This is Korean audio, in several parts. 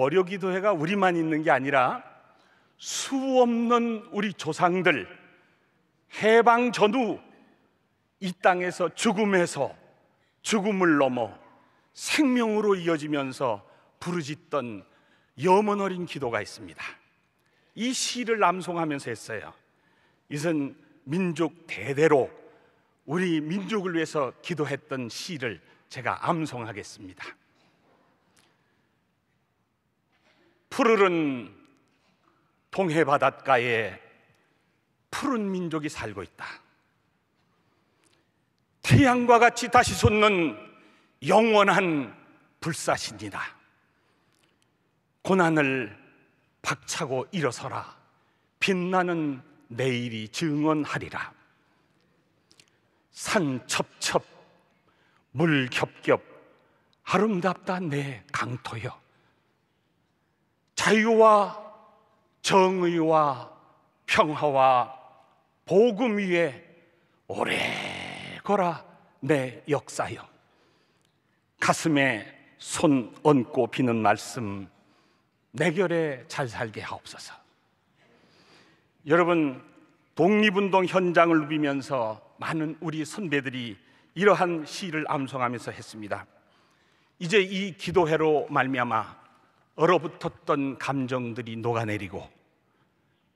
고려기도회가 우리만 있는 게 아니라 수 없는 우리 조상들 해방 전후 이 땅에서 죽음을 넘어 생명으로 이어지면서 부르짖던 염원 어린 기도가 있습니다. 이 시를 암송하면서 했어요. 이것은 민족 대대로 우리 민족을 위해서 기도했던 시를 제가 암송하겠습니다. 푸르른 동해 바닷가에 푸른 민족이 살고 있다. 태양과 같이 다시 솟는 영원한 불사신이다. 고난을 박차고 일어서라. 빛나는 내일이 증언하리라. 산 첩첩 물 겹겹 아름답다 내 강토여. 자유와 정의와 평화와 복음 위에 오래 거라 내 역사여. 가슴에 손 얹고 비는 말씀 내 결에 잘 살게 하옵소서. 여러분, 독립운동 현장을 누비면서 많은 우리 선배들이 이러한 시를 암송하면서 했습니다. 이제 이 기도회로 말미암아 얼어붙었던 감정들이 녹아내리고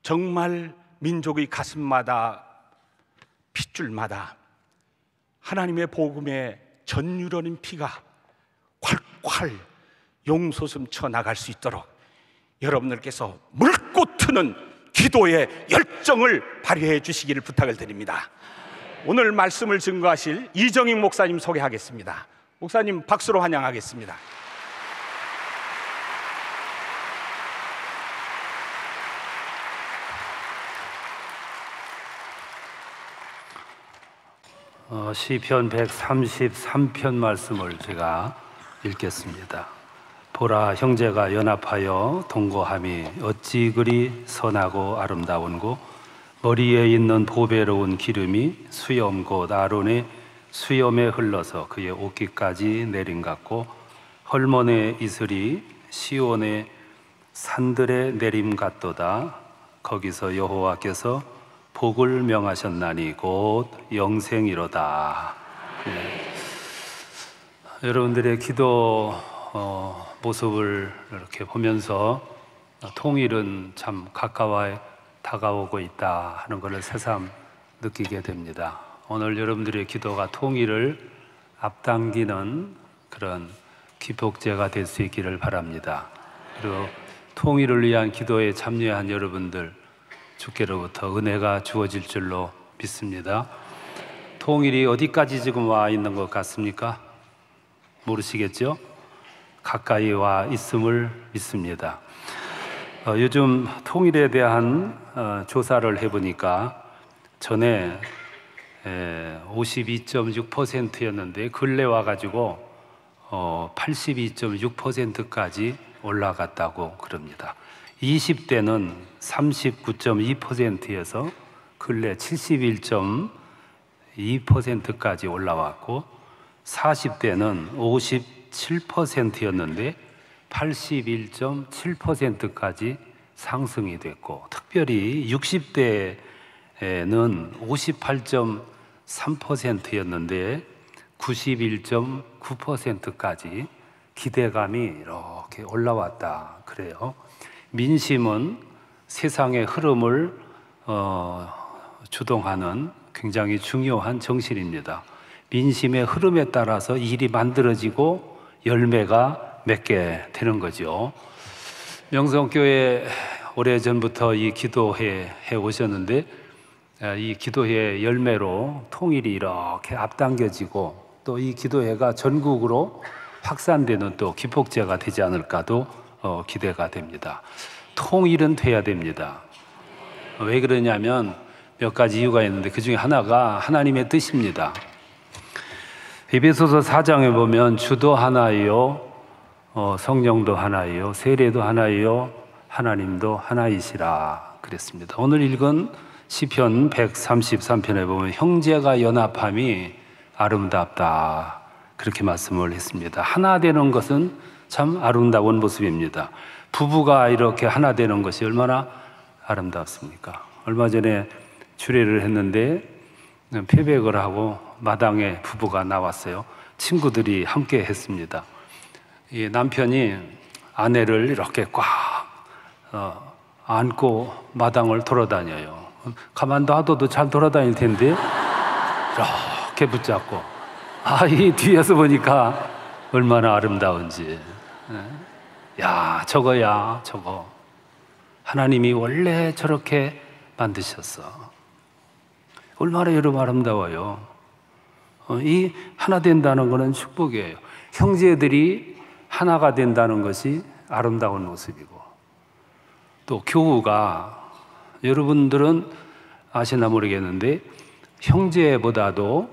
정말 민족의 가슴마다 핏줄마다 하나님의 복음의 전율어린 피가 콸콸 용솟음 쳐나갈 수 있도록 여러분들께서 물고 트는 기도의 열정을 발휘해 주시기를 부탁을 드립니다. 오늘 말씀을 증거하실 이정익 목사님 소개하겠습니다. 목사님 박수로 환영하겠습니다. 시편 133편 말씀을 제가 읽겠습니다. 보라, 형제가 연합하여 동거함이 어찌 그리 선하고 아름다운고, 머리에 있는 보배로운 기름이 수염 곧 아론의 수염에 흘러서 그의 옷깃까지 내린 같고, 헐몬의 이슬이 시온의 산들에 내림 같도다. 거기서 여호와께서 복을 명하셨나니 곧 영생이로다. 여러분들의 기도 모습을 이렇게 보면서 통일은 참 가까워 다가오고 있다 하는 것을 새삼 느끼게 됩니다. 오늘 여러분들의 기도가 통일을 앞당기는 그런 기폭제가 될 수 있기를 바랍니다. 그리고 통일을 위한 기도에 참여한 여러분들, 주께로부터 은혜가 주어질 줄로 믿습니다. 통일이 어디까지 지금 와 있는 것 같습니까? 모르시겠죠? 가까이 와 있음을 믿습니다. 요즘 통일에 대한 조사를 해보니까 전에 52.6%였는데 근래 와가지고 82.6%까지 올라갔다고 그럽니다. 20대는 39.2%에서 근래 71.2%까지 올라왔고, 40대는 57%였는데 81.7%까지 상승이 됐고, 특별히 60대에는 58.3%였는데 91.9%까지 기대감이 이렇게 올라왔다 그래요. 민심은 세상의 흐름을 주동하는 굉장히 중요한 정신입니다. 민심의 흐름에 따라서 일이 만들어지고 열매가 맺게 되는 거죠. 명성교회 오래전부터 이 기도회 해오셨는데, 이 기도회 열매로 통일이 이렇게 앞당겨지고 또 이 기도회가 전국으로 확산되는 또 기폭제가 되지 않을까도 기대가 됩니다. 통일은 돼야 됩니다. 왜 그러냐면 몇 가지 이유가 있는데 그 중에 하나가 하나님의 뜻입니다. 에베소서 4장에 보면 주도 하나이요, 성령도 하나이요, 세례도 하나이요, 하나님도 하나이시라 그랬습니다. 오늘 읽은 시편 133편에 보면 형제가 연합함이 아름답다 그렇게 말씀을 했습니다. 하나 되는 것은 참 아름다운 모습입니다. 부부가 이렇게 하나 되는 것이 얼마나 아름답습니까? 얼마 전에 주례를 했는데 패백을 하고 마당에 부부가 나왔어요. 친구들이 함께 했습니다. 이 남편이 아내를 이렇게 꽉 안고 마당을 돌아다녀요. 가만 놔둬도 잘 돌아다닐 텐데 이렇게 붙잡고, 이 뒤에서 보니까 얼마나 아름다운지. 야, 저거야, 저거. 하나님이 원래 저렇게 만드셨어. 얼마나 여러분 아름다워요. 이 하나 된다는 것은 축복이에요. 형제들이 하나가 된다는 것이 아름다운 모습이고, 또 교우가, 여러분들은 아시나 모르겠는데 형제보다도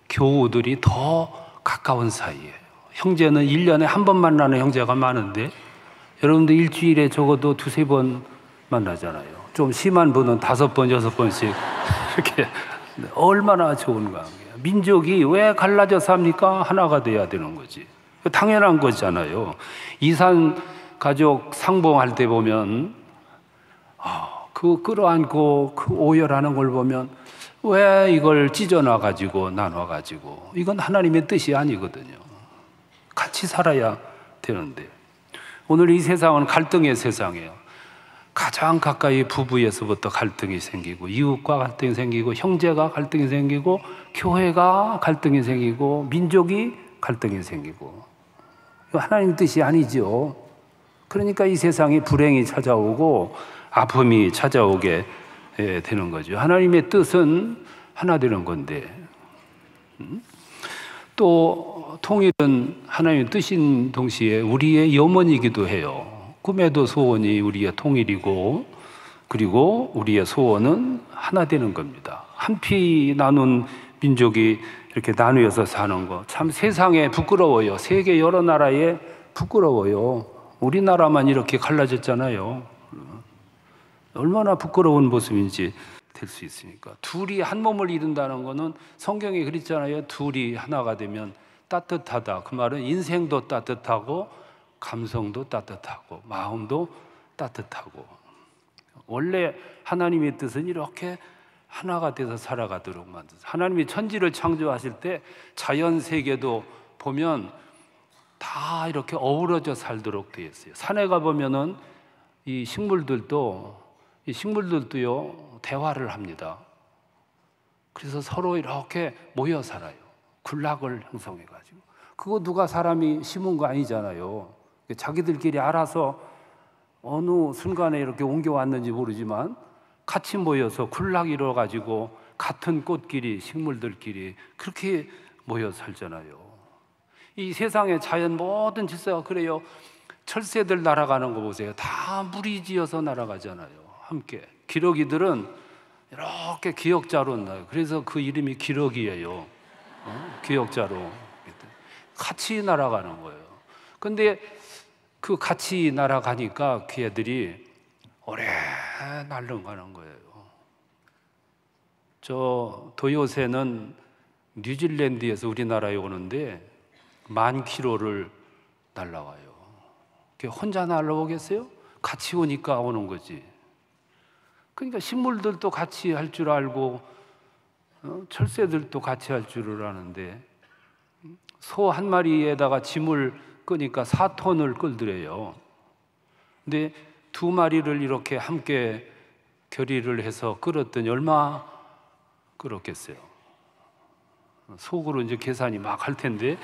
교우들이 더 가까운 사이예요. 형제는 1년에 한 번 만나는 형제가 많은데 여러분들 일주일에 적어도 2-3번 만나잖아요. 좀 심한 분은 5번, 6번씩 이렇게. 얼마나 좋은 관계야. 민족이 왜 갈라져 삽니까? 하나가 돼야 되는 거지. 당연한 거잖아요. 이산 가족 상봉할 때 보면 그 끌어안고 그 오열하는 걸 보면 왜 이걸 찢어놔가지고 나눠가지고, 이건 하나님의 뜻이 아니거든요. 같이 살아야 되는데 오늘 이 세상은 갈등의 세상이에요. 가장 가까이 부부에서부터 갈등이 생기고, 이웃과 갈등이 생기고, 형제가 갈등이 생기고, 교회가 갈등이 생기고, 민족이 갈등이 생기고. 이거 하나님 뜻이 아니죠. 그러니까 이 세상에 불행이 찾아오고 아픔이 찾아오게 되는 거죠. 하나님의 뜻은 하나 되는 건데, 또 통일은 하나님의 뜻인 동시에 우리의 염원이기도 해요. 꿈에도 소원이 우리의 통일이고, 그리고 우리의 소원은 하나 되는 겁니다. 한 피 나눈 민족이 이렇게 나누어서 사는 거 참 세상에 부끄러워요. 세계 여러 나라에 부끄러워요. 우리나라만 이렇게 갈라졌잖아요. 얼마나 부끄러운 모습인지 될 수 있으니까. 둘이 한 몸을 이룬다는 거는 성경에 그랬잖아요. 둘이 하나가 되면 따뜻하다. 그 말은 인생도 따뜻하고 감성도 따뜻하고 마음도 따뜻하고. 원래 하나님의 뜻은 이렇게 하나가 돼서 살아가도록 만드셨어요. 하나님이 천지를 창조하실 때 자연 세계도 보면 다 이렇게 어우러져 살도록 되어 있어요. 산에 가보면은 이 식물들도요 대화를 합니다. 그래서 서로 이렇게 모여 살아요. 군락을 형성해가지고. 그거 누가 사람이 심은 거 아니잖아요. 자기들끼리 알아서 어느 순간에 이렇게 옮겨왔는지 모르지만 같이 모여서 군락 이뤄가지고 같은 꽃끼리, 식물들끼리 그렇게 모여 살잖아요. 이 세상의 자연 모든 질서가 그래요. 철새들 날아가는 거 보세요. 다 무리지어서 날아가잖아요. 함께. 기러기들은 이렇게 기역자로 나요. 그래서 그 이름이 기러기예요. 기역자로. 같이 날아가는 거예요. 근데 그 같이 날아가니까 그 애들이 오래 날아가는 거예요. 저 도요새는 뉴질랜드에서 우리나라에 오는데 10,000km를 날아와요. 혼자 날아오겠어요? 같이 오니까 오는 거지. 그러니까 식물들도 같이 할 줄 알고 철새들도 같이 할 줄을 아는데, 소 한 마리에다가 짐을 끄니까 4톤을 끌더래요. 근데 2마리를 이렇게 함께 결의를 해서 끌었더니 얼마 끌었겠어요? 속으로 이제 계산이 막 할 텐데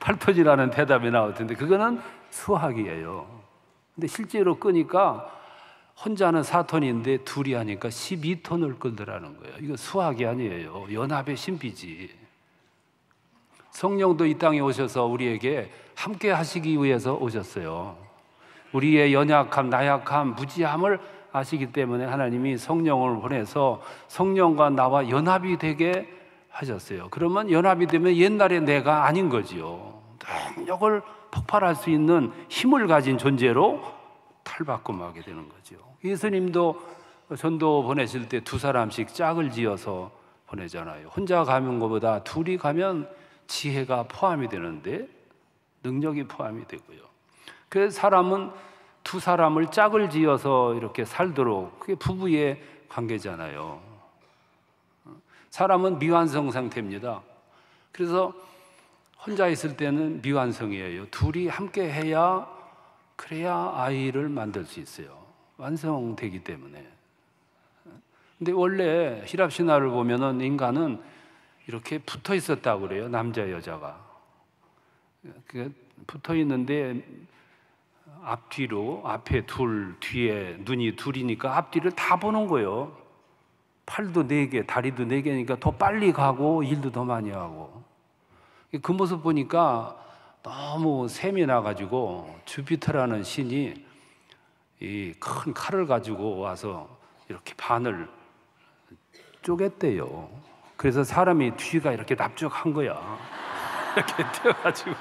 8톤이라는 대답이 나올 텐데 그거는 수학이에요. 근데 실제로 끄니까 혼자는 4톤인데 둘이 하니까 12톤을 끌더라는 거예요. 이거 수학이 아니에요. 연합의 신비지. 성령도 이 땅에 오셔서 우리에게 함께 하시기 위해서 오셨어요. 우리의 연약함, 나약함, 무지함을 아시기 때문에 하나님이 성령을 보내서 성령과 나와 연합이 되게 하셨어요. 그러면 연합이 되면 옛날의 내가 아닌 거지요. 능력을 폭발할 수 있는 힘을 가진 존재로 탈바꿈하게 되는 거죠. 예수님도 전도 보내실 때 2사람씩 짝을 지어서 보내잖아요. 혼자 가는 것보다 둘이 가면 지혜가 포함이 되는데 능력이 포함이 되고요. 그 사람은 두 사람을 짝을 지어서 이렇게 살도록, 그게 부부의 관계잖아요. 사람은 미완성 상태입니다. 그래서 혼자 있을 때는 미완성이에요. 둘이 함께 해야, 그래야 아이를 만들 수 있어요. 완성되기 때문에. 근데 원래 히랍 신화를 보면은 인간은 이렇게 붙어 있었다고 그래요. 남자 여자가 붙어 있는데 앞뒤로, 앞에 둘, 뒤에 눈이 둘이니까 앞뒤를 다 보는 거예요. 팔도 4개, 다리도 4개니까 더 빨리 가고 일도 더 많이 하고. 그 모습 보니까 너무 셈이 나가지고 주피터라는 신이 이 큰 칼을 가지고 와서 이렇게 반을 쪼갰대요. 그래서 사람이 뒤가 이렇게 납작한 거야. 이렇게 떼어가지고.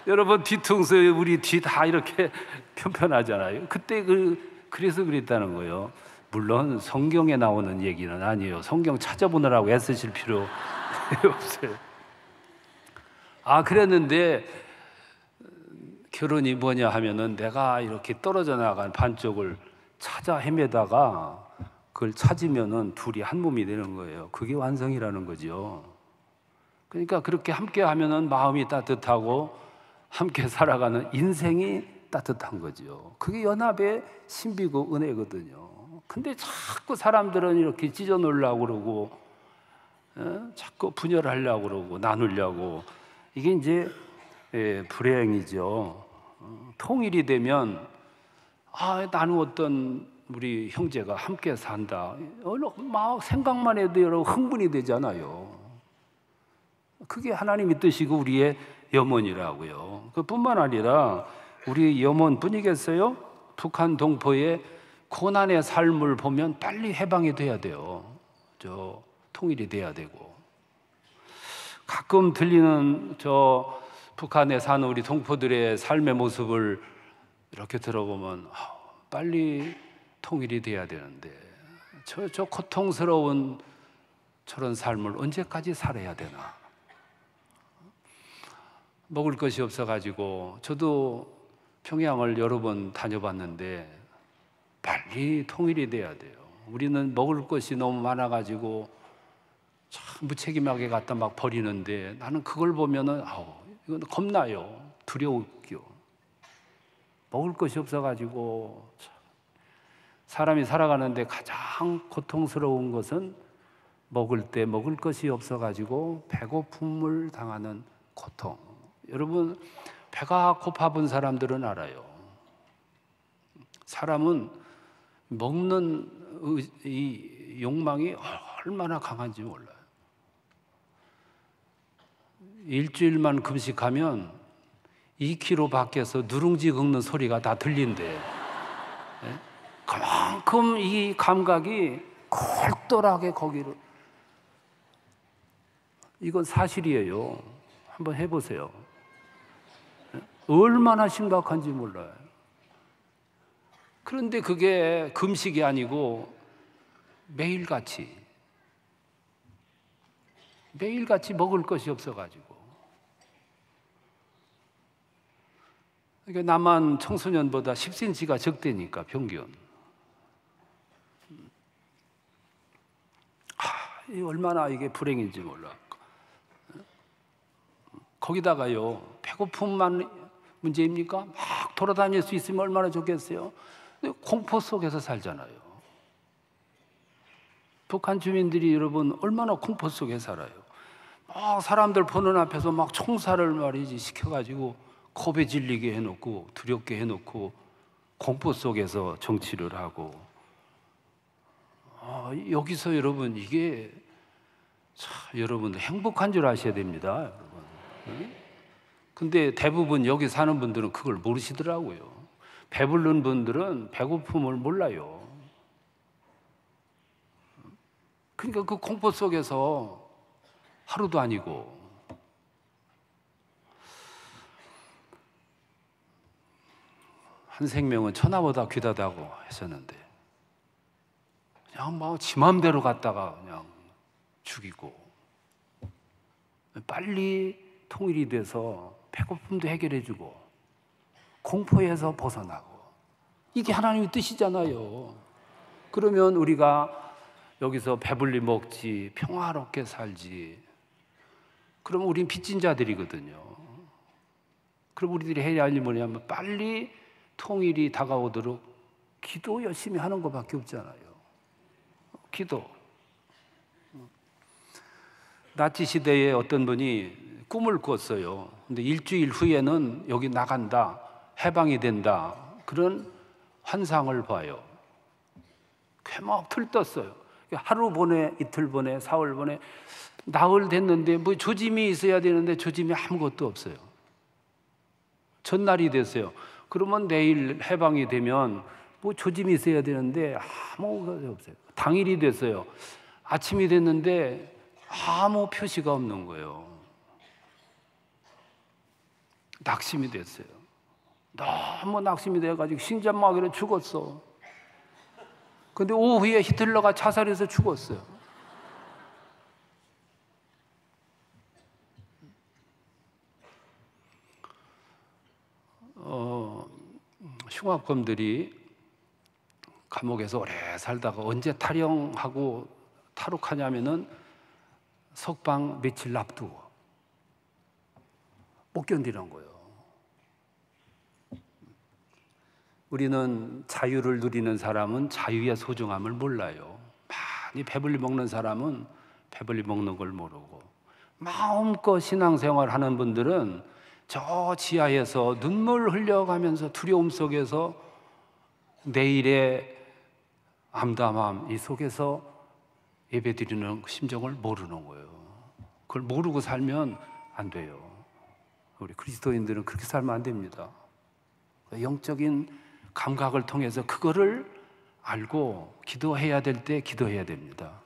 여러분, 뒤통수 우리 뒤 다 이렇게 편편하잖아요. 그때 그래서 그랬다는 거예요. 물론 성경에 나오는 얘기는 아니에요. 성경 찾아보느라고 애쓰실 필요 없어요. 그랬는데 결혼이 뭐냐 하면은 내가 이렇게 떨어져 나간 반쪽을 찾아 헤매다가 그걸 찾으면은 둘이 한 몸이 되는 거예요. 그게 완성이라는 거죠. 그러니까 그렇게 함께 하면은 마음이 따뜻하고 함께 살아가는 인생이 따뜻한 거죠. 그게 연합의 신비고 은혜거든요. 근데 자꾸 사람들은 이렇게 찢어 놓으려고 그러고, 자꾸 분열하려고 그러고, 나누려고. 이게 이제 불행이죠. 통일이 되면 나누었던 우리 형제가 함께 산다. 막 생각만 해도 여러분 흥분이 되잖아요. 그게 하나님의 뜻이고 우리의 염원이라고요. 그뿐만 아니라 우리 염원뿐이겠어요? 북한 동포의 고난의 삶을 보면 빨리 해방이 돼야 돼요. 통일이 돼야 되고. 가끔 들리는 북한에 사는 우리 동포들의 삶의 모습을 이렇게 들어보면 빨리 통일이 돼야 되는데 저 고통스러운 저런 삶을 언제까지 살아야 되나. 먹을 것이 없어가지고 저도 평양을 여러 번 다녀봤는데 빨리 통일이 돼야 돼요. 우리는 먹을 것이 너무 많아가지고 참 무책임하게 갖다 막 버리는데 나는 그걸 보면은 이건 겁나요. 두려워요. 먹을 것이 없어가지고 사람이 살아가는데 가장 고통스러운 것은 먹을 때 먹을 것이 없어가지고 배고픔을 당하는 고통. 여러분, 배가 고파본 사람들은 알아요. 사람은 먹는 이 욕망이 얼마나 강한지 몰라요. 일주일만 금식하면 2kg 밖에서 누룽지 긁는 소리가 다 들린대. 그만큼 이 감각이 골똘하게 거기를. 이건 사실이에요. 한번 해보세요. 얼마나 심각한지 몰라요. 그런데 그게 금식이 아니고 매일같이 먹을 것이 없어가지고. 그러니까 남한 청소년보다 10cm가 적대니까 평균. 얼마나 이게 불행인지 몰라. 거기다가요, 배고픔만 문제입니까? 막 돌아다닐 수 있으면 얼마나 좋겠어요. 공포 속에서 살잖아요. 북한 주민들이 여러분 얼마나 공포 속에 살아요. 막 사람들 보는 앞에서 막 총살을 말이지 시켜가지고 겁에 질리게 해놓고 두렵게 해놓고 공포 속에서 정치를 하고. 여기서 여러분 이게 여러분 행복한 줄 아셔야 됩니다. 여러분. 근데 대부분 여기 사는 분들은 그걸 모르시더라고요. 배부른 분들은 배고픔을 몰라요. 그러니까 그 공포 속에서 하루도 아니고. 한 생명은 천하보다 귀하다고 했었는데 그냥 막 지 맘대로 갔다가 그냥 죽이고. 빨리 통일이 돼서 배고픔도 해결해주고 공포에서 벗어나고, 이게 하나님의 뜻이잖아요. 그러면 우리가 여기서 배불리 먹지, 평화롭게 살지. 그럼 우린 빚진 자들이거든요. 그럼 우리들이 해야 할 일이 뭐냐면 빨리 통일이 다가오도록 기도 열심히 하는 것밖에 없잖아요. 기도. 나치 시대에 어떤 분이 꿈을 꿨어요. 근데 일주일 후에는 여기 나간다, 해방이 된다, 그런 환상을 봐요. 막 들떴어요. 하루 보내, 이틀 보내, 사흘 보내, 나흘 됐는데 뭐 조짐이 있어야 되는데 조짐이 아무것도 없어요. 전날이 됐어요. 그러면 내일 해방이 되면 뭐 조짐이 있어야 되는데 아무것도 없어요. 당일이 됐어요. 아침이 됐는데 아무 표시가 없는 거예요. 낙심이 됐어요. 너무 낙심이 돼가지고 심장마비로 죽었어. 근데 오후에 히틀러가 자살해서 죽었어요. 흉악범들이 감옥에서 오래 살다가 언제 탈영하고 탈옥하냐면은 석방 며칠 앞두고 못 견디는 거예요. 우리는 자유를 누리는 사람은 자유의 소중함을 몰라요. 많이 배불리 먹는 사람은 배불리 먹는 걸 모르고, 마음껏 신앙생활 하는 분들은 저 지하에서 눈물 흘려가면서 두려움 속에서 내일의 암담함 이 속에서 예배드리는 심정을 모르는 거예요. 그걸 모르고 살면 안 돼요. 우리 그리스도인들은 그렇게 살면 안 됩니다. 영적인 감각을 통해서 그거를 알고 기도해야 될 때 기도해야 됩니다.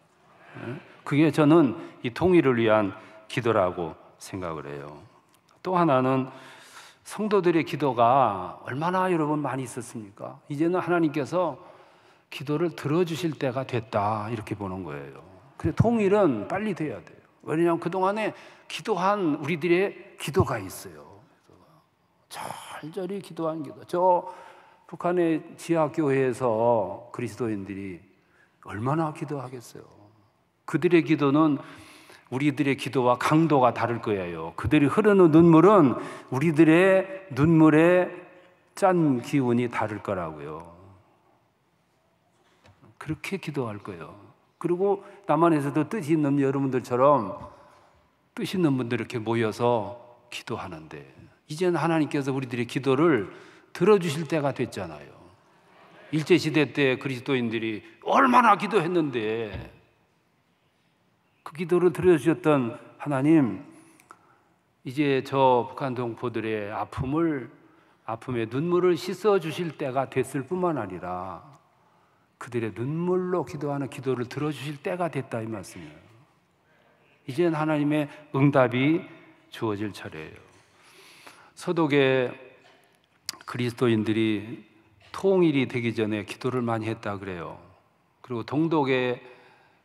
그게 저는 이 통일을 위한 기도라고 생각을 해요. 또 하나는 성도들의 기도가 얼마나 여러분 많이 있었습니까? 이제는 하나님께서 기도를 들어주실 때가 됐다, 이렇게 보는 거예요. 그래서 통일은 빨리 돼야 돼요. 왜냐하면 그동안에 기도한 우리들의 기도가 있어요. 절절히 기도한 기도. 저 북한의 지하교회에서 그리스도인들이 얼마나 기도하겠어요. 그들의 기도는 우리들의 기도와 강도가 다를 거예요. 그들이 흐르는 눈물은 우리들의 눈물의 짠 기운이 다를 거라고요. 그렇게 기도할 거예요. 그리고 남한에서도 뜻이 있는 여러분들처럼 뜻 있는 분들 이렇게 모여서 기도하는데, 이제는 하나님께서 우리들의 기도를 들어주실 때가 됐잖아요. 일제시대 때 그리스도인들이 얼마나 기도했는데, 그 기도를 들어주셨던 하나님, 이제 저 북한 동포들의 아픔의 눈물을 씻어주실 때가 됐을 뿐만 아니라 그들의 눈물로 기도하는 기도를 들어주실 때가 됐다, 이 말씀이에요. 이제는 하나님의 응답이 주어질 차례예요. 서독의 그리스도인들이 통일이 되기 전에 기도를 많이 했다 그래요. 그리고 동독의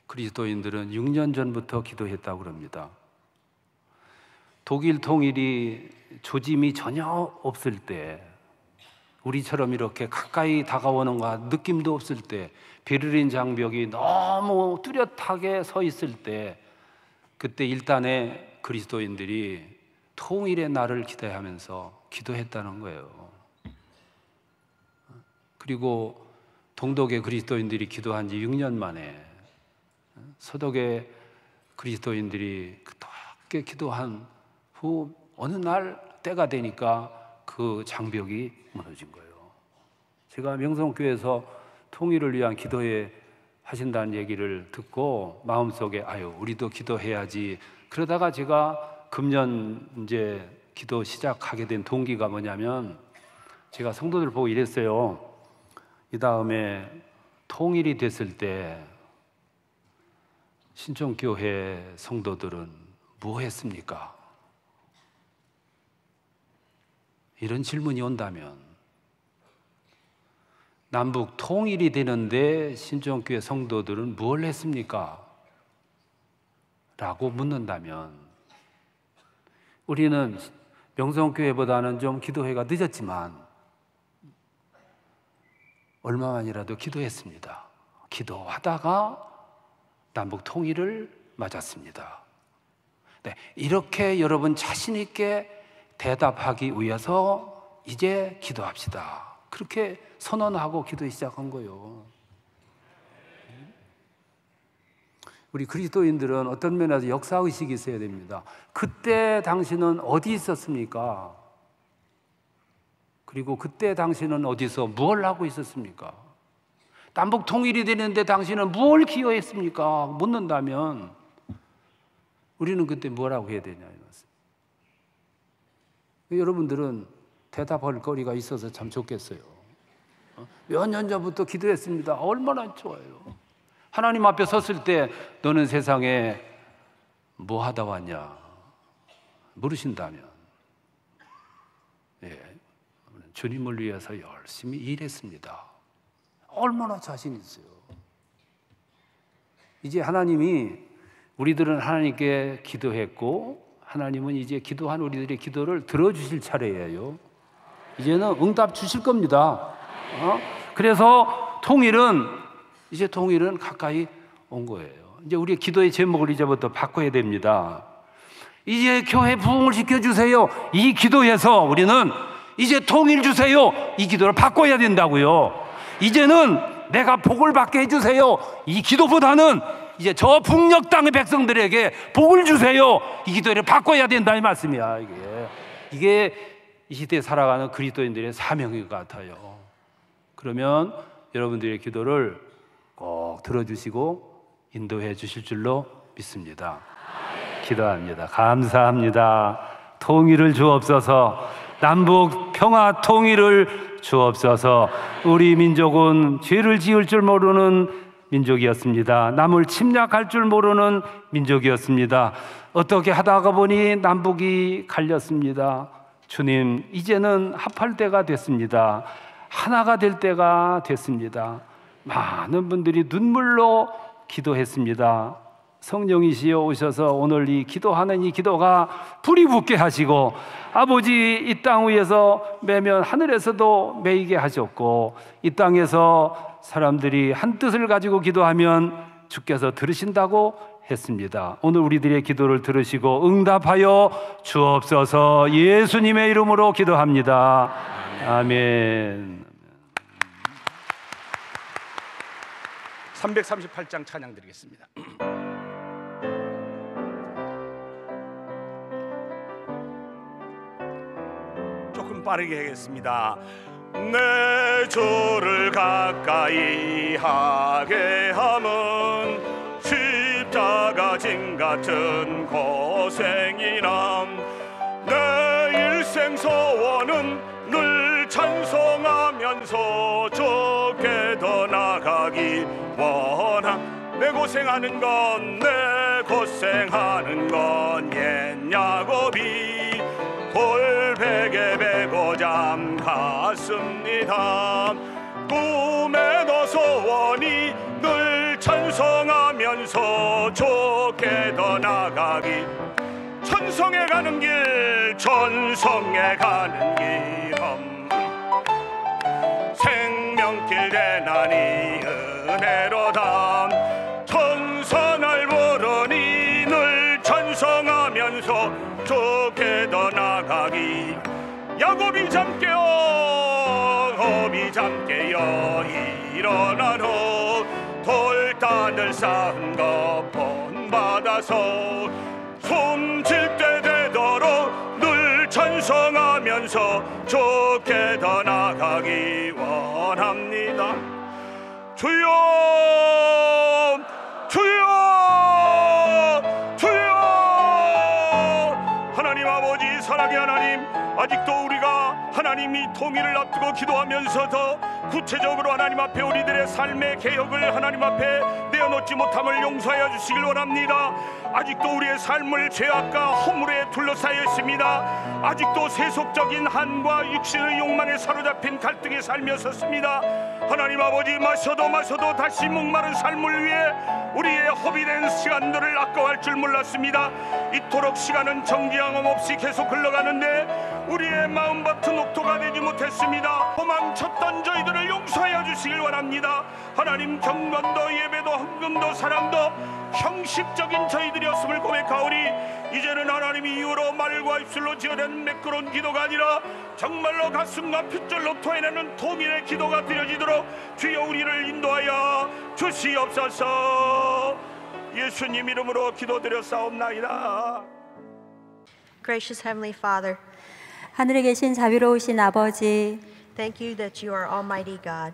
그리스도인들은 6년 전부터 기도했다고 그럽니다. 독일 통일이 조짐이 전혀 없을 때, 우리처럼 이렇게 가까이 다가오는 것 느낌도 없을 때, 베를린 장벽이 너무 뚜렷하게 서 있을 때, 그때 일단의 그리스도인들이 통일의 날을 기대하면서 기도했다는 거예요. 그리고 동독의 그리스도인들이 기도한 지 6년 만에 서독의 그리스도인들이 그렇게 기도한 후 어느 날 때가 되니까 그 장벽이 무너진 거예요. 제가 명성교회에서 통일을 위한 기도에 하신다는 얘기를 듣고 마음속에 우리도 기도해야지. 그러다가 제가 금년 이제 기도 시작하게 된 동기가 뭐냐면, 제가 성도들 보고 이랬어요. 이 다음에 통일이 됐을 때 신촌교회 성도들은 뭐 했습니까? 이런 질문이 온다면, 남북 통일이 되는데 신촌교회 성도들은 뭘 했습니까? 라고 묻는다면, 우리는 영성교회보다는 좀 기도회가 늦었지만 얼마만이라도 기도했습니다. 기도하다가 남북 통일을 맞았습니다. 네, 이렇게 여러분 자신 있게 대답하기 위해서 이제 기도합시다. 그렇게 선언하고 기도 시작한 거예요. 우리 그리스도인들은 어떤 면에서 역사의식이 있어야 됩니다. 그때 당신은 어디 있었습니까? 그리고 그때 당신은 어디서 무엇을 하고 있었습니까? 남북 통일이 되는데 당신은 무엇을 기여했습니까? 묻는다면 우리는 그때 뭐라고 해야 되냐 여러분들은 대답할 거리가 있어서 참 좋겠어요. 몇 년 전부터 기도했습니다. 얼마나 좋아요. 하나님 앞에 섰을 때 너는 세상에 뭐 하다 왔냐 물으신다면 주님을 위해서 열심히 일했습니다. 얼마나 자신 있어요. 이제 하나님이 우리들은 하나님께 기도했고 하나님은 이제 기도한 우리들의 기도를 들어주실 차례예요. 이제는 응답 주실 겁니다. 그래서 이제 통일은 가까이 온 거예요. 이제 우리의 기도의 제목을 이제부터 바꿔야 됩니다. 이제 교회 부흥을 시켜주세요. 이 기도에서 우리는 이제 통일 주세요. 이 기도를 바꿔야 된다고요. 이제는 내가 복을 받게 해주세요. 이 기도보다는 이제 저 북녘 땅의 백성들에게 복을 주세요. 이 기도를 바꿔야 된다 이 말씀이야. 이게 이 시대에 살아가는 그리스도인들의 사명인 것 같아요. 그러면 여러분들의 기도를 꼭 들어주시고 인도해 주실 줄로 믿습니다. 기도합니다. 감사합니다. 통일을 주옵소서. 남북 평화 통일을 주옵소서. 우리 민족은 죄를 지을 줄 모르는 민족이었습니다. 남을 침략할 줄 모르는 민족이었습니다. 어떻게 하다가 보니 남북이 갈렸습니다. 주님, 이제는 합할 때가 됐습니다. 하나가 될 때가 됐습니다. 많은 분들이 눈물로 기도했습니다. 성령이시여 오셔서 오늘 이 기도하는 이 기도가 불이 붙게 하시고 아버지 이 땅 위에서 매면 하늘에서도 매이게 하셨고 이 땅에서 사람들이 한 뜻을 가지고 기도하면 주께서 들으신다고 했습니다. 오늘 우리들의 기도를 들으시고 응답하여 주옵소서. 예수님의 이름으로 기도합니다. 아멘. 338장 찬양 드리겠습니다. 조금 빠르게 하겠습니다. 내 주를 가까이 하게 함은 십자가 짐 같은 고생이나 내 일생 소원은 늘 찬송하면서 좋게 더 나가기 원함. 내 고생하는 건 옛 야곱이 돌베개 베고 잠 갔습니다. 꿈에도 소원이 늘 찬송하면서 좋게 더 나가기. 천성에 가는 길 생명길 대나니 은혜로다. 천선을 부르니 늘 찬송하면서 좋게 더 나가기. 야곱이 잠깨어 일어나러 돌단을 쌓은 것 본받아서 숨질 때 되도록 늘 찬송하면서 좋게 더 나가기 원합니다. 주여 주여 주여. 하나님 아버지 사랑의 하나님, 아직도 우리가 하나님이 통일을 앞두고 기도하면서도 구체적으로 하나님 앞에 우리들의 삶의 개혁을 하나님 앞에 내어놓지 못함을 용서하여 주시길 원합니다. 아직도 우리의 삶을 죄악과 허물에 둘러싸여 있습니다. 아직도 세속적인 한과 육신의 욕망에 사로잡힌 갈등에 살면섰습니다. 하나님 아버지, 마셔도 다시 목마른 삶을 위해 우리의 허비된 시간들을 아까워할 줄 몰랐습니다. 이토록 시간은 정지함 없이 계속 흘러가는데 우리의 마음 같은 옥토가 되지 못했습니다. 도망쳤던 저희들을 용서하여 주시길 원합니다. 하나님, 경건도 예배도 헌금도 사랑도 형식적인 저희들이었음을 고백하오니 이제는 하나님이 이후로 말과 입술로 지어낸 매끄러운 기도가 아니라 정말로 가슴과 핏줄로 토해내는 통일의 기도가 드려지도록 주여 우리를 인도하여 주시옵소서. 예수님 이름으로 기도드렸사옵나이다. Gracious Heavenly Father, 하늘에 계신 자비로우신 아버지, thank you that you are Almighty God,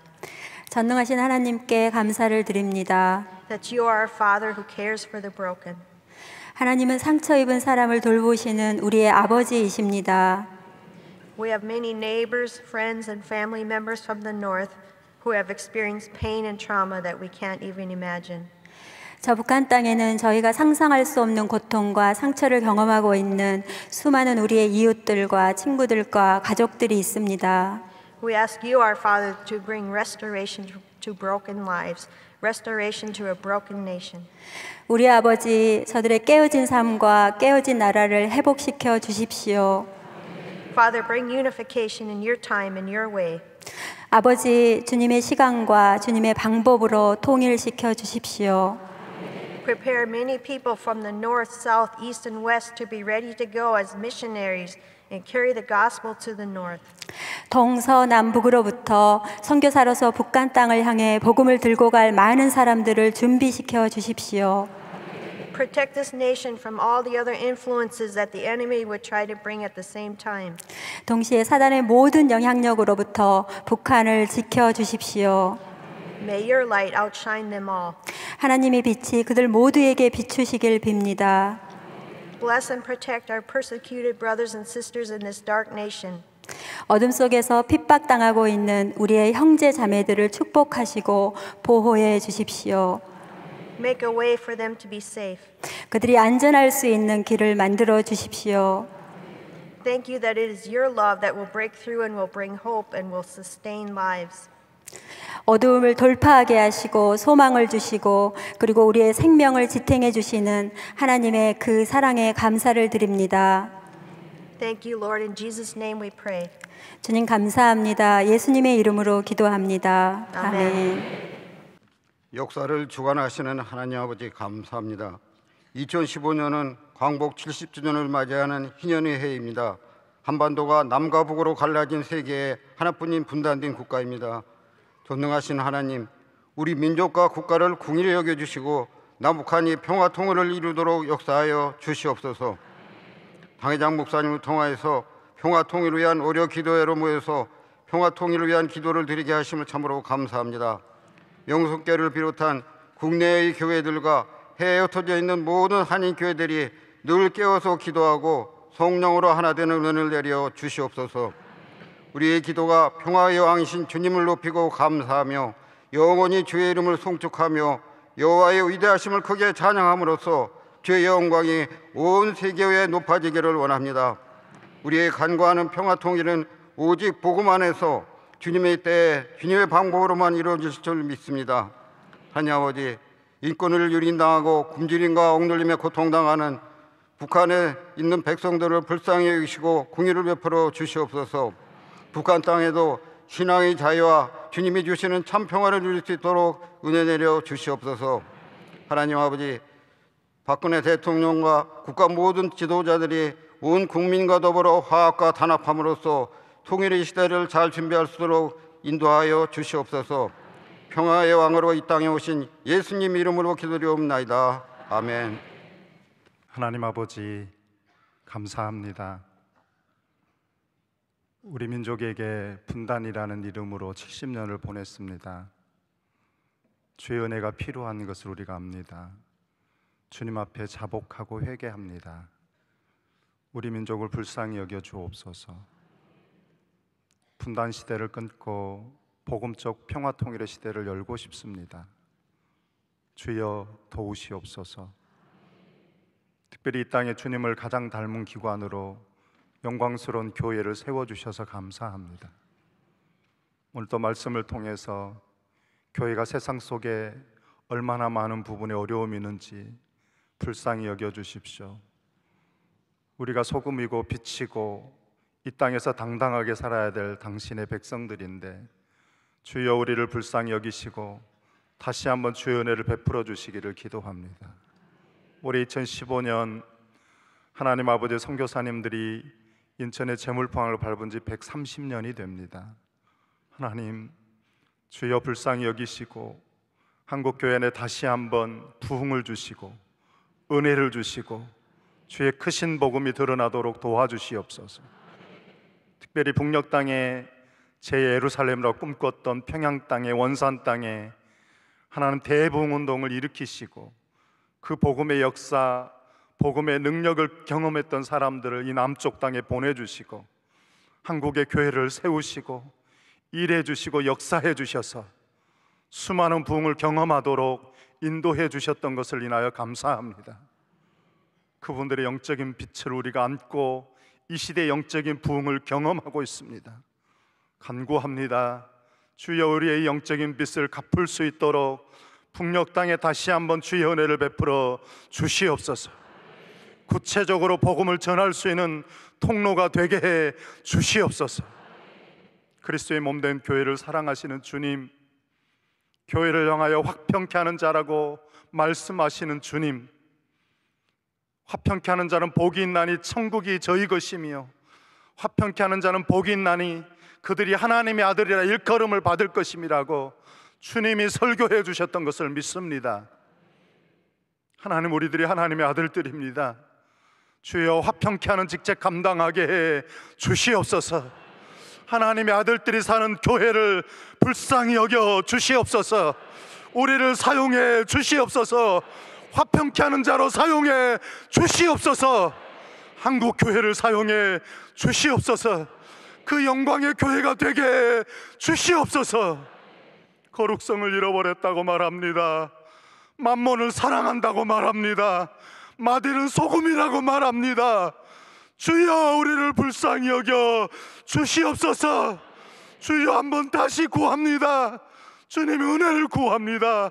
전능하신 하나님께 감사를 드립니다. that you are our Father who cares for the broken. 하나님은 상처 입은 사람을 돌보시는 우리의 아버지이십니다. We have many neighbors, friends, and family members from the north who have experienced pain and trauma that we can't even imagine. 저 북한 땅에는 저희가 상상할 수 없는 고통과 상처를 경험하고 있는 수많은 우리의 이웃들과 친구들과 가족들이 있습니다. We ask you, our Father, to bring restoration to broken lives, restoration to a broken nation. 우리 아버지, 저들의 깨어진 삶과 깨어진 나라를 회복시켜 주십시오. Father, bring unification in your time and your way. 아버지, 주님의 시간과 주님의 방법으로 통일시켜 주십시오. Prepare many people from the north, south, east, and west to be ready to go as missionaries and carry the gospel to the north. 동서남북으로부터 선교사로서 북한 땅을 향해 복음을 들고 갈 많은 사람들을 준비시켜 주십시오. Protect this nation from all the other influences that the enemy would try to bring at the same time. 동시에 사단의 모든 영향력으로부터 북한을 지켜 주십시오. May your light outshine them all. 하나님의 빛이 그들 모두에게 비추시길 빕니다. Bless and protect our persecuted brothers and sisters in this dark nation. 어둠 속에서 핍박당하고 있는 우리의 형제 자매들을 축복하시고 보호해 주십시오. Make a way for them to be safe. 그들이 안전할 수 있는 길을 만들어 주십시오. Thank you that it is your love that will break through and will bring hope and will sustain lives. 어두움을 돌파하게 하시고 소망을 주시고 그리고 우리의 생명을 지탱해 주시는 하나님의 그 사랑에 감사를 드립니다. Thank you, Lord. In Jesus' name we pray. 주님 감사합니다. 예수님의 이름으로 기도합니다. 아멘. 아멘. 역사를 주관하시는 하나님 아버지 감사합니다. 2015년은 광복 70주년을 맞이하는 희년의 해입니다. 한반도가 남과 북으로 갈라진 세계의 하나뿐인 분단된 국가입니다. 전능하신 하나님, 우리 민족과 국가를 궁일히 여겨주시고 남북한이 평화 통일을 이루도록 역사하여 주시옵소서. 당회장 목사님을 통하여서 평화 통일을 위한 오려 기도회로 모여서 평화 통일을 위한 기도를 드리게 하심을 참으로 감사합니다. 영성교회를 비롯한 국내의 교회들과 해외에 흩어져 있는 모든 한인 교회들이 늘 깨어서 기도하고 성령으로 하나 되는 은혜를 내려 주시옵소서. 우리의 기도가 평화의 왕이신 주님을 높이고 감사하며 영원히 주의 이름을 송축하며 여호와의 위대하심을 크게 찬양함으로써 주의 영광이 온 세계에 높아지기를 원합니다. 우리의 간구하는 평화 통일은 오직 복음 안에서 주님의 때에 주님의 방법으로만 이루어질 줄 믿습니다. 하나님 아버지, 인권을 유린당하고 굶주림과 억눌림에 고통당하는 북한에 있는 백성들을 불쌍히 여기시고 공의를 베풀어 주시옵소서. 북한 땅에도 신앙의 자유와 주님이 주시는 참 평화를 누릴 수 있도록 은혜 내려 주시옵소서. 하나님 아버지, 박근혜 대통령과 국가 모든 지도자들이 온 국민과 더불어 화합과 단합함으로써 통일의 시대를 잘 준비할 수 있도록 인도하여 주시옵소서. 평화의 왕으로 이 땅에 오신 예수님 이름으로 기도드리옵나이다. 아멘. 하나님 아버지 감사합니다. 우리 민족에게 분단이라는 이름으로 70년을 보냈습니다. 주의 은혜가 필요한 것을 우리가 압니다. 주님 앞에 자복하고 회개합니다. 우리 민족을 불쌍히 여겨 주옵소서. 분단 시대를 끊고 복음적 평화 통일의 시대를 열고 싶습니다. 주여 도우시옵소서. 특별히 이 땅에 주님을 가장 닮은 기관으로 영광스러운 교회를 세워주셔서 감사합니다. 오늘 또 말씀을 통해서 교회가 세상 속에 얼마나 많은 부분에 어려움이 있는지 불쌍히 여겨주십시오. 우리가 소금이고 빛이고 이 땅에서 당당하게 살아야 될 당신의 백성들인데 주여 우리를 불쌍히 여기시고 다시 한번 주의 은혜를 베풀어 주시기를 기도합니다. 올해 2015년 하나님 아버지 선교사님들이 인천의 제물포항을 밟은 지 130년이 됩니다. 하나님, 주여 불쌍히 여기시고 한국교회 내 다시 한번 부흥을 주시고 은혜를 주시고 주의 크신 복음이 드러나도록 도와주시옵소서. 특별히 북녘 땅에 제 예루살렘이라고 꿈꿨던 평양 땅에, 원산 땅에 하나님 대부흥운동을 일으키시고 그 복음의 역사, 복음의 능력을 경험했던 사람들을 이 남쪽 땅에 보내주시고 한국의 교회를 세우시고 일해 주시고 역사해 주셔서 수많은 부흥을 경험하도록 인도해 주셨던 것을 인하여 감사합니다. 그분들의 영적인 빛을 우리가 안고 이 시대의 영적인 부흥을 경험하고 있습니다. 간구합니다. 주여 우리의 영적인 빛을 갚을 수 있도록 북녘 땅에 다시 한번 주의 은혜를 베풀어 주시옵소서. 구체적으로 복음을 전할 수 있는 통로가 되게 해 주시옵소서. 그리스도의 몸된 교회를 사랑하시는 주님, 교회를 향하여 화평케 하는 자라고 말씀하시는 주님, 화평케 하는 자는 복이 있나니 천국이 저희 것이며 화평케 하는 자는 복이 있나니 그들이 하나님의 아들이라 일컬음을 받을 것임이라고 주님이 설교해 주셨던 것을 믿습니다. 하나님, 우리들이 하나님의 아들들입니다. 주여 화평케 하는 직책 감당하게 해 주시옵소서. 하나님의 아들들이 사는 교회를 불쌍히 여겨 주시옵소서. 우리를 사용해 주시옵소서. 화평케 하는 자로 사용해 주시옵소서. 한국 교회를 사용해 주시옵소서. 그 영광의 교회가 되게 해 주시옵소서. 거룩성을 잃어버렸다고 말합니다. 만몬을 사랑한다고 말합니다. 마딜은 소금이라고 말합니다. 주여 우리를 불쌍히 여겨 주시옵소서. 주여 한번 다시 구합니다. 주님의 은혜를 구합니다.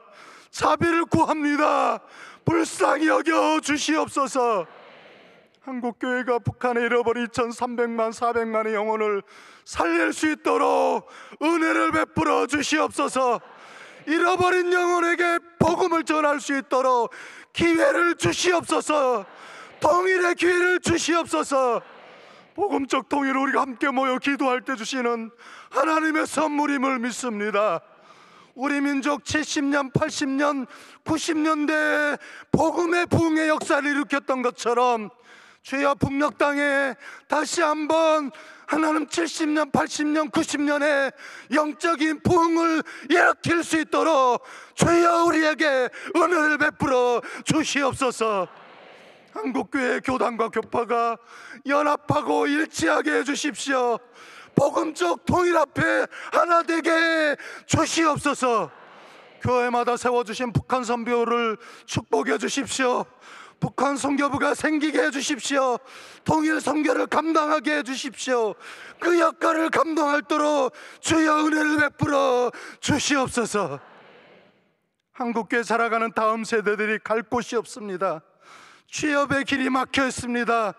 자비를 구합니다. 불쌍히 여겨 주시옵소서. 한국교회가 북한에 잃어버린 2300만 400만의 영혼을 살릴 수 있도록 은혜를 베풀어 주시옵소서. 잃어버린 영혼에게 복음을 전할 수 있도록 기회를 주시옵소서. 통일의 기회를 주시옵소서. 복음적 통일을 우리가 함께 모여 기도할 때 주시는 하나님의 선물임을 믿습니다. 우리 민족 70년, 80년, 90년대에 복음의 부흥의 역사를 일으켰던 것처럼 주여 북녘 땅에 다시 한번 하나님 70년, 80년, 90년에 영적인 부흥을 일으킬 수 있도록 주여 우리에게 은혜를 베풀어 주시옵소서. 한국교회 교단과 교파가 연합하고 일치하게 해주십시오. 복음적 통일 앞에 하나 되게 해 주시옵소서. 교회마다 세워주신 북한 선교를 축복해 주십시오. 북한 선교부가 생기게 해주십시오. 통일 선교를 감당하게 해주십시오. 그 역할을 감당하도록 주여 은혜를 베풀어 주시옵소서. 한국교회 살아가는 다음 세대들이 갈 곳이 없습니다. 취업의 길이 막혀 있습니다.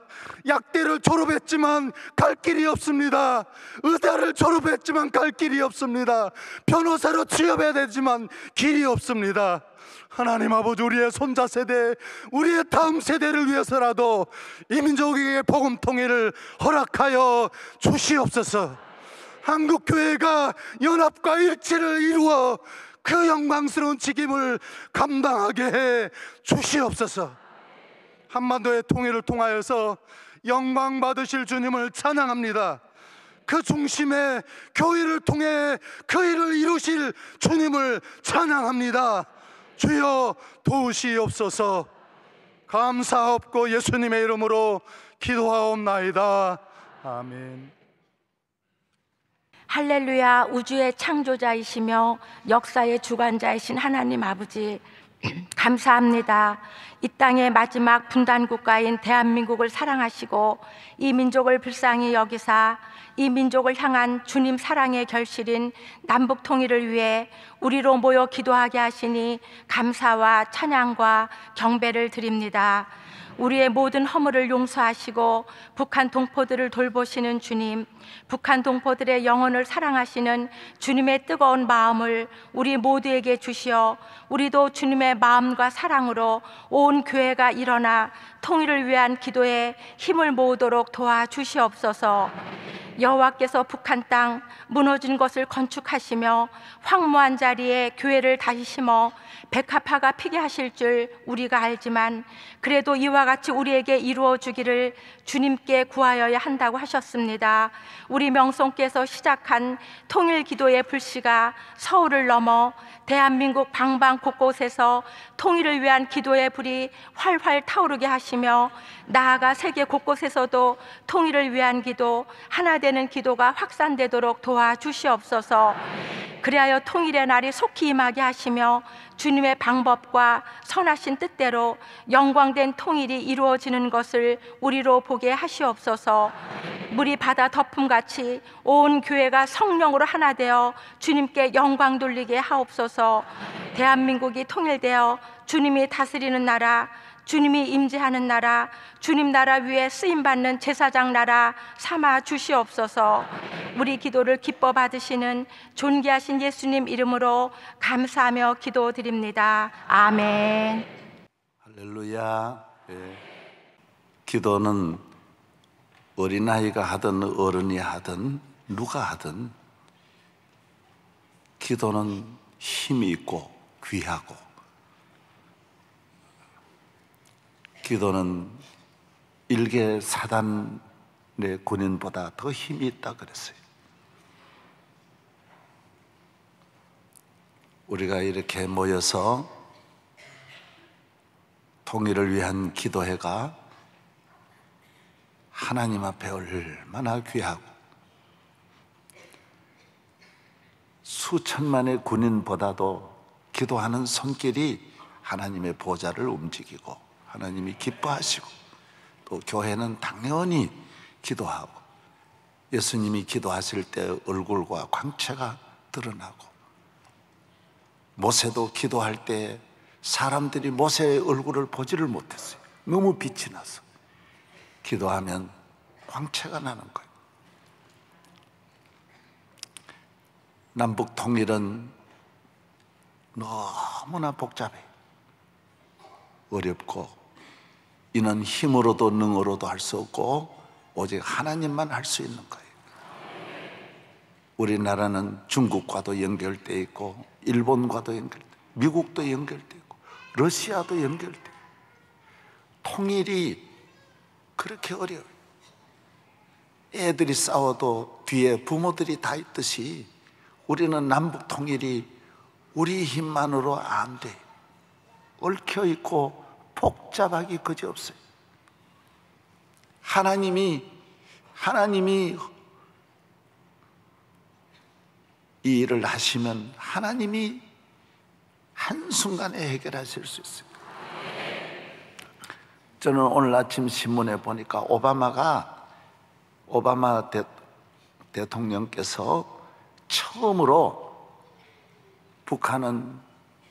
약대를 졸업했지만 갈 길이 없습니다. 의대를 졸업했지만 갈 길이 없습니다. 변호사로 취업해야 되지만 길이 없습니다. 하나님 아버지, 우리의 손자 세대, 우리의 다음 세대를 위해서라도 이 민족에게 복음 통일을 허락하여 주시옵소서. 한국교회가 연합과 일치를 이루어 그 영광스러운 책임을 감당하게 해 주시옵소서. 한반도의 통일을 통하여서 영광 받으실 주님을 찬양합니다. 그 중심에 교회를 통해 그 일을 이루실 주님을 찬양합니다. 주여 도우시옵소서. 감사하옵고 예수님의 이름으로 기도하옵나이다. 아멘. 할렐루야. 우주의 창조자이시며 역사의 주관자이신 하나님 아버지, 감사합니다. 이 땅의 마지막 분단 국가인 대한민국을 사랑하시고 이 민족을 불쌍히 여기사 이 민족을 향한 주님 사랑의 결실인 남북 통일을 위해 우리로 모여 기도하게 하시니 감사와 찬양과 경배를 드립니다. 우리의 모든 허물을 용서하시고 북한 동포들을 돌보시는 주님, 북한 동포들의 영혼을 사랑하시는 주님의 뜨거운 마음을 우리 모두에게 주시어 우리도 주님의 마음과 사랑으로 온 교회가 일어나 통일을 위한 기도에 힘을 모으도록 도와주시옵소서. 여호와께서 북한 땅 무너진 것을 건축하시며 황무한 자리에 교회를 다시 심어 백합화가 피게 하실 줄 우리가 알지만 그래도 이와 같이 우리에게 이루어 주기를 주님께 구하여야 한다고 하셨습니다. 우리 명성께서 시작한 통일 기도의 불씨가 서울을 넘어 대한민국 방방 곳곳에서 통일을 위한 기도의 불이 활활 타오르게 하시며 나아가 세계 곳곳에서도 통일을 위한 기도, 하나 되는 기도가 확산되도록 도와주시옵소서. 그리하여 통일의 날이 속히 임하게 하시며 주님의 방법과 선하신 뜻대로 영광된 통일이 이루어지는 것을 우리로 보게 하시옵소서. 물이 바다 덮음같이 온 교회가 성령으로 하나 되어 주님께 영광 돌리게 하옵소서. 대한민국이 통일되어 주님이 다스리는 나라, 주님이 임재하는 나라, 주님 나라 위에 쓰임받는 제사장 나라 삼아 주시옵소서. 우리 기도를 기뻐 받으시는 존귀하신 예수님 이름으로 감사하며 기도드립니다. 아멘. 할렐루야. 예. 기도는 어린아이가 하든 어른이 하든 누가 하든 기도는 힘이 있고 귀하고 기도는 일개 사단의 군인보다 더 힘이 있다 그랬어요. 우리가 이렇게 모여서 통일을 위한 기도회가 하나님 앞에 얼마나 귀하고 수천만의 군인보다도 기도하는 손길이 하나님의 보좌를 움직이고 하나님이 기뻐하시고 또 교회는 당연히 기도하고 예수님이 기도하실 때 얼굴과 광채가 드러나고 모세도 기도할 때 사람들이 모세의 얼굴을 보지를 못했어요. 너무 빛이 나서. 기도하면 광채가 나는 거예요. 남북 통일은 너무나 복잡해. 어렵고 이는 힘으로도 능으로도 할 수 없고 오직 하나님만 할 수 있는 거예요. 우리나라는 중국과도 연결돼 있고 일본과도 연결돼 있고 미국도 연결돼 있고 러시아도 연결돼 있고 통일이 그렇게 어려워요. 애들이 싸워도 뒤에 부모들이 다 있듯이 우리는 남북 통일이 우리 힘만으로 안 돼. 얽혀 있고 복잡하기 그지없어요. 하나님이 이 일을 하시면 하나님이 한순간에 해결하실 수 있어요. 저는 오늘 아침 신문에 보니까 오바마 대통령께서 처음으로 북한은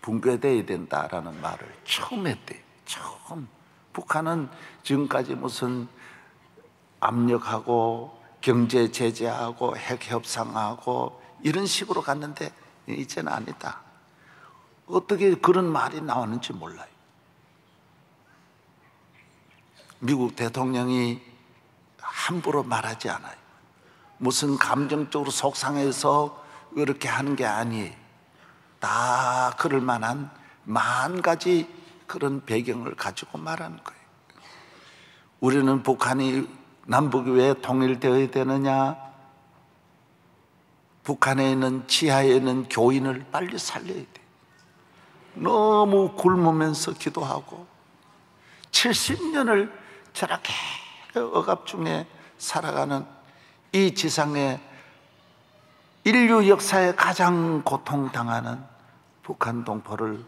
붕괴되어야 된다라는 말을 처음 했대요. 처음. 북한은 지금까지 무슨 압력하고 경제 제재하고 핵 협상하고 이런 식으로 갔는데 이제는 아니다. 어떻게 그런 말이 나오는지 몰라요. 미국 대통령이 함부로 말하지 않아요. 무슨 감정적으로 속상해서 그렇게 하는 게 아니에요. 다 그럴 만한 만 가지 그런 배경을 가지고 말하는 거예요. 우리는 북한이 남북이 왜 통일되어야 되느냐? 북한에 있는 지하에 있는 교인을 빨리 살려야 돼. 너무 굶으면서 기도하고 70년을 저렇게 억압 중에 살아가는 이 지상에 인류 역사에 가장 고통당하는 북한 동포를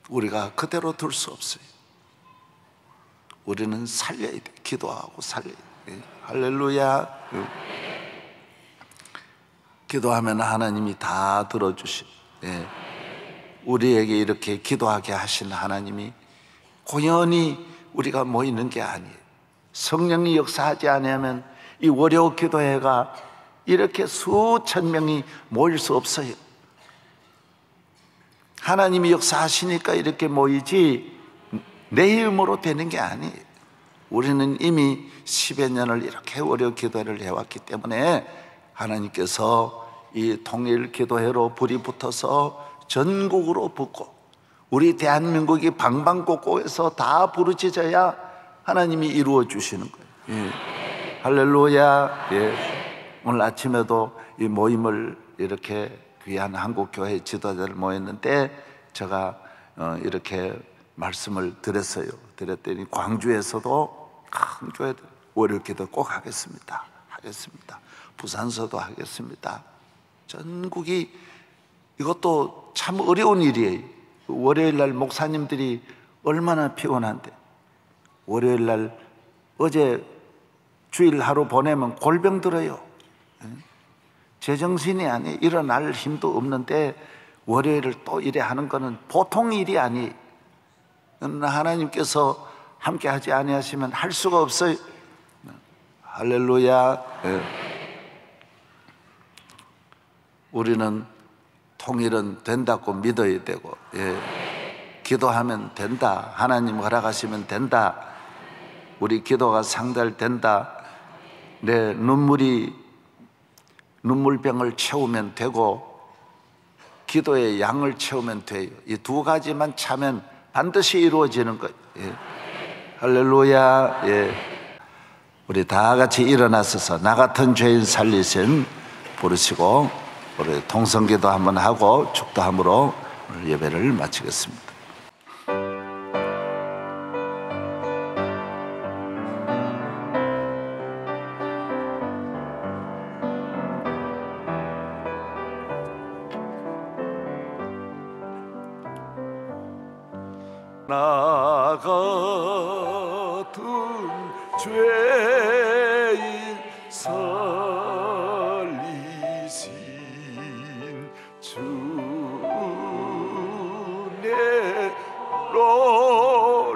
우리가 그대로 둘 수 없어요. 우리는 살려야 돼. 기도하고 살려야 돼. 할렐루야. 기도하면 하나님이 다 들어주시고 우리에게 이렇게 기도하게 하신 하나님이 고연히 우리가 모이는 게 아니에요. 성령이 역사하지 않으면 이 월요 기도회가 이렇게 수천 명이 모일 수 없어요. 하나님이 역사하시니까 이렇게 모이지 내 힘으로 되는 게 아니에요. 우리는 이미 10여 년을 이렇게 월요 기도회를 해왔기 때문에 하나님께서 이 통일 기도회로 불이 붙어서 전국으로 붙고 우리 대한민국이 방방곡곡에서 다 부르짖어야 하나님이 이루어 주시는 거예요. 예. 할렐루야. 예. 오늘 아침에도 이 모임을 이렇게 귀한 한국교회 지도자들 모였는데 제가 이렇게 말씀을 드렸어요. 드렸더니 광주에서도 큰 교회들 월요일기도 꼭 하겠습니다. 부산서도 하겠습니다. 전국이 이것도 참 어려운 일이에요. 월요일날 목사님들이 얼마나 피곤한데 월요일날 어제 주일 하루 보내면 골병 들어요. 제정신이 아니에요. 일어날 힘도 없는데 월요일을 또 이래 하는 것은 보통 일이 아니에요. 하나님께서 함께 하지 아니하시면 할 수가 없어요. 할렐루야. 우리는 통일은 된다고 믿어야 되고, 기도하면 된다. 하나님 허락하시면 된다. 우리 기도가 상달된다. 내 눈물병을 채우면 되고 기도의 양을 채우면 돼요. 이 두 가지만 차면 반드시 이루어지는 거예요. 할렐루야. 우리 다 같이 일어나서서 나 같은 죄인 살리신 부르시고 우리 통성기도 한번 하고 축도함으로 오늘 예배를 마치겠습니다. 나 같은 죄인 살리신 주 내 놀라워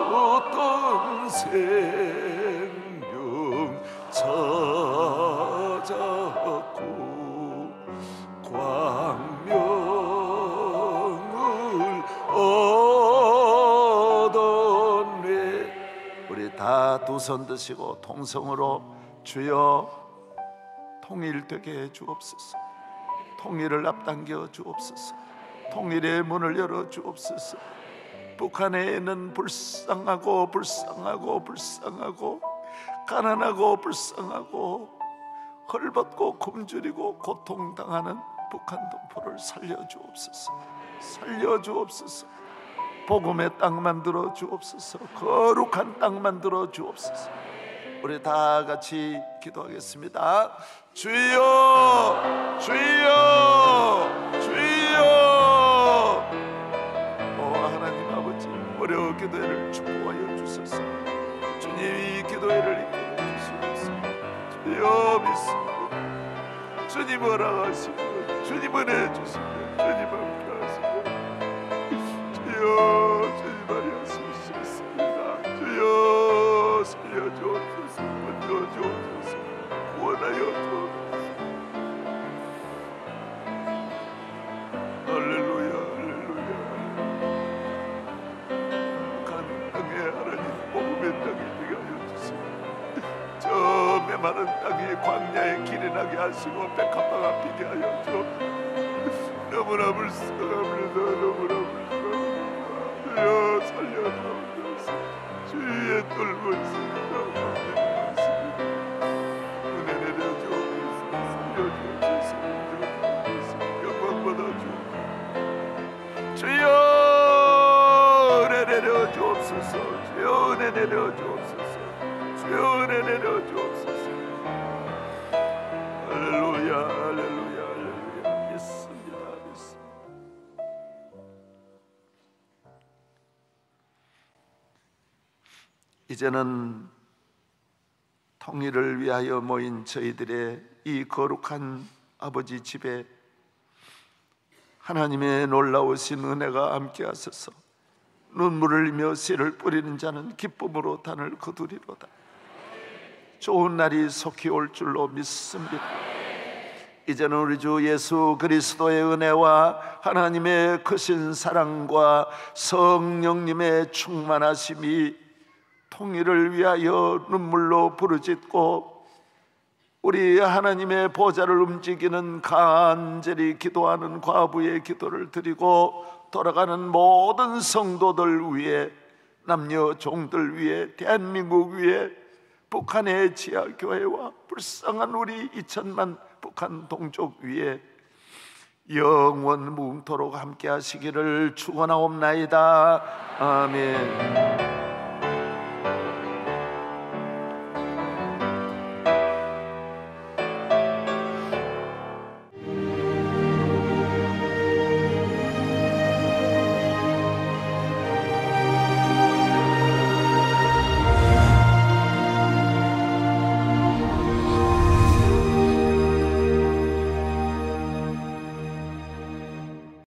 잃었던 생명 찾았고 광명을 얻었네. 우리 다 두 손 드시고 통성으로 주여 통일되게 해 주옵소서. 통일을 앞당겨 주옵소서. 통일의 문을 열어 주옵소서. 북한에는 불쌍하고 가난하고 불쌍하고 헐벗고 굶주리고 고통당하는 북한 동포를 살려 주옵소서. 복음의 땅 만들어 주옵소서. 거룩한 땅 만들어 주옵소서. 우리 다 같이 기도하겠습니다. 주여 하나님 아버지, 월요 기도회를 축복하여 주소서. 주님이 기도회를 이끌어 주시옵소서. 주여 믿습니다. 주님 허락하시고 주님 은혜 주시고 주님 함께 하시고 주여 주님 안녕하시고 싶습니다. 주여 살려주옵소서. 건져주옵소서. 구원하여 주옵소서. 할렐루야. 북한 땅에 하나님 복음의 땅이 되게 하여 주시고 저 메마른 땅에 광야의 길이 나게 하시고 백합화가 피게 하여 주옵소서. 너무나 불쌍합니다. 주여 살려주옵소서. 주의 떨고 있습니다. 은혜 내려주옵소서. 살려주옵소서. 영광 받아주옵소서. 주여 은혜 내려주옵소서. 주여 은혜 내려주옵소서. 주여 은혜 내려주옵소서. 할렐루야. 믿습니다. 이제는 통일을 위하여 모인 저희들의 이 거룩한 아버지 집에 하나님의 놀라우신 은혜가 함께하소서. 눈물을 흘리며 씨를 뿌리는 자는 기쁨으로 단을 거두리로다. 좋은 날이 속히 올 줄로 믿습니다. 이제는 우리 주 예수 그리스도의 은혜와 하나님의 크신 사랑과 성령님의 충만하심이 통일을 위하여 눈물로 부르짖고 우리 하나님의 보좌를 움직이는 간절히 기도하는 과부의 기도를 드리고 돌아가는 모든 성도들 위해, 남녀 종들 위해, 대한민국 위해, 북한의 지하교회와 불쌍한 우리 2천만 북한 동족 위에 영원 무궁토록 함께 하시기를 축원하옵나이다. 아멘.